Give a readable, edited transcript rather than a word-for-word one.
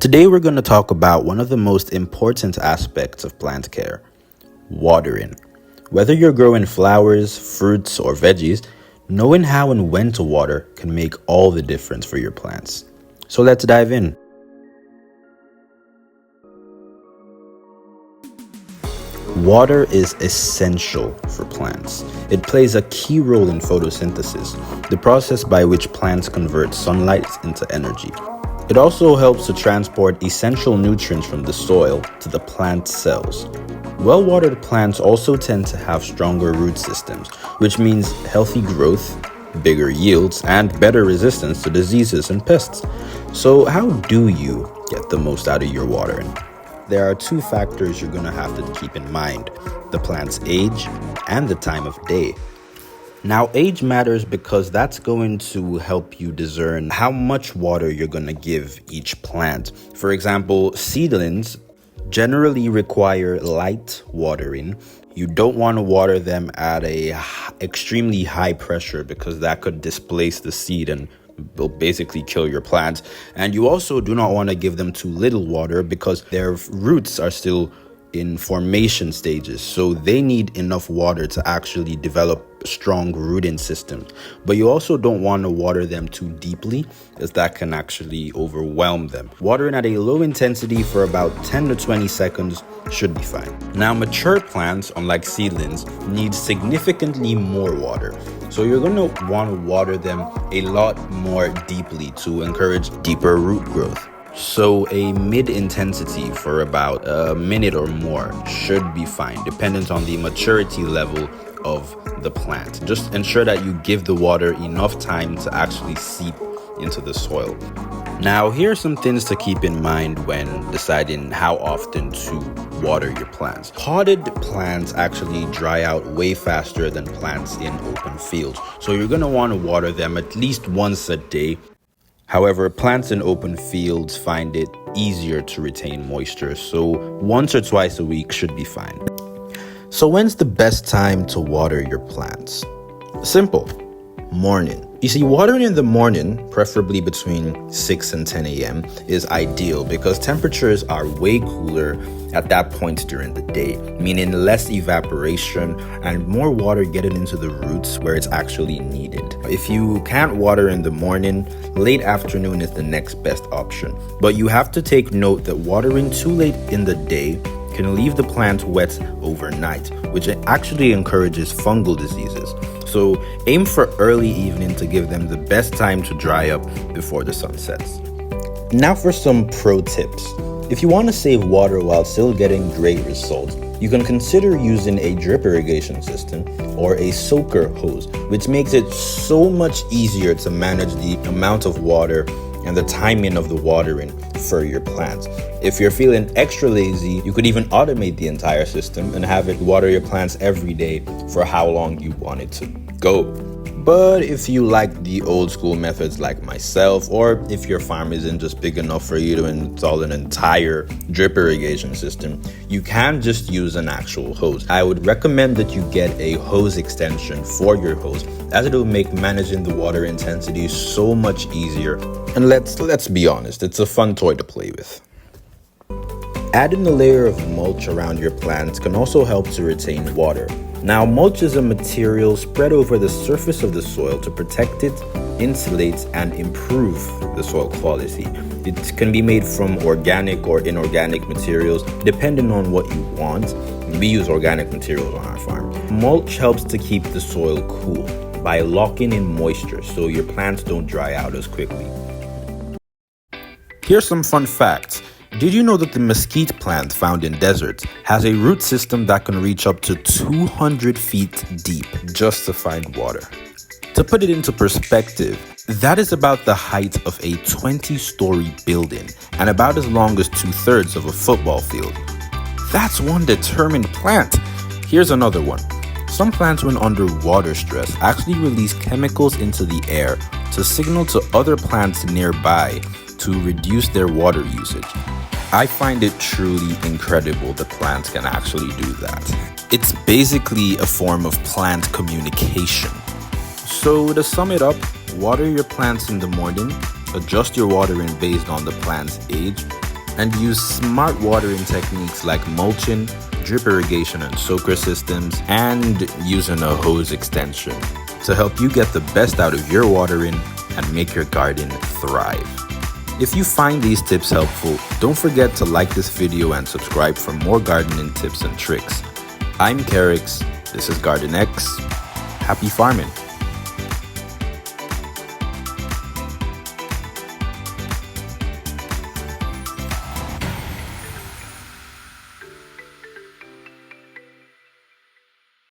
Today we're going to talk about one of the most important aspects of plant care, watering. Whether you're growing flowers, fruits, or veggies, knowing how and when to water can make all the difference for your plants. So let's dive in. Water is essential for plants. It plays a key role in photosynthesis, the process by which plants convert sunlight into energy. It also helps to transport essential nutrients from the soil to the plant cells. Well-watered plants also tend to have stronger root systems, which means healthy growth, bigger yields, and better resistance to diseases and pests. So how do you get the most out of your watering? There are two factors you're going to have to keep in mind: the plant's age and the time of day. Now, age matters because that's going to help you discern how much water you're going to give each plant. For example, seedlings generally require light watering. You don't want to water them at a extremely high pressure because that could displace the seed and will basically kill your plants. And you also do not want to give them too little water because their roots are still in formation stages, so they need enough water to actually develop strong rooting systems. But you also don't want to water them too deeply, as that can actually overwhelm them. Watering at a low intensity for about 10 to 20 seconds should be fine. Now, mature plants, unlike seedlings, need significantly more water, so you're going to want to water them a lot more deeply to encourage deeper root growth. So a mid-intensity for about a minute or more should be fine, dependent on the maturity level of the plant. Just ensure that you give the water enough time to actually seep into the soil. Now, here are some things to keep in mind when deciding how often to water your plants. Potted plants actually dry out way faster than plants in open fields, so you're going to want to water them at least once a day. However, plants in open fields find it easier to retain moisture, so once or twice a week should be fine. So when's the best time to water your plants? Simple. Morning. You see, watering in the morning, preferably between 6 and 10 a.m., is ideal because temperatures are way cooler at that point during the day, meaning less evaporation and more water getting into the roots where it's actually needed. If you can't water in the morning, late afternoon is the next best option. But you have to take note that watering too late in the day can leave the plant wet overnight, which actually encourages fungal diseases. So aim for early evening to give them the best time to dry up before the sun sets. Now for some pro tips. If you want to save water while still getting great results, you can consider using a drip irrigation system or a soaker hose, which makes it so much easier to manage the amount of water and the timing of the watering for your plants. If you're feeling extra lazy, you could even automate the entire system and have it water your plants every day for how long you want it to go. But if you like the old school methods like myself, or if your farm isn't just big enough for you to install an entire drip irrigation system, you can just use an actual hose. I would recommend that you get a hose extension for your hose, as it will make managing the water intensity so much easier. And let's be honest, it's a fun toy to play with. Adding a layer of mulch around your plants can also help to retain water. Now, mulch is a material spread over the surface of the soil to protect it, insulate, and improve the soil quality. It can be made from organic or inorganic materials, depending on what you want. We use organic materials on our farm. Mulch helps to keep the soil cool by locking in moisture so your plants don't dry out as quickly. Here's some fun facts. Did you know that the mesquite plant found in deserts has a root system that can reach up to 200 feet deep just to find water? To put it into perspective, that is about the height of a 20-story building and about as long as 2/3 of a football field. That's one determined plant. Here's another one. Some plants, when under water stress, actually release chemicals into the air to signal to other plants nearby to reduce their water usage. I find it truly incredible that plants can actually do that. It's basically a form of plant communication. So to sum it up, water your plants in the morning, adjust your watering based on the plant's age, and use smart watering techniques like mulching, drip irrigation and soaker systems, and using a hose extension to help you get the best out of your watering and make your garden thrive. If you find these tips helpful, don't forget to like this video and subscribe for more gardening tips and tricks. I'm Kerix, this is Garden X. Happy farming!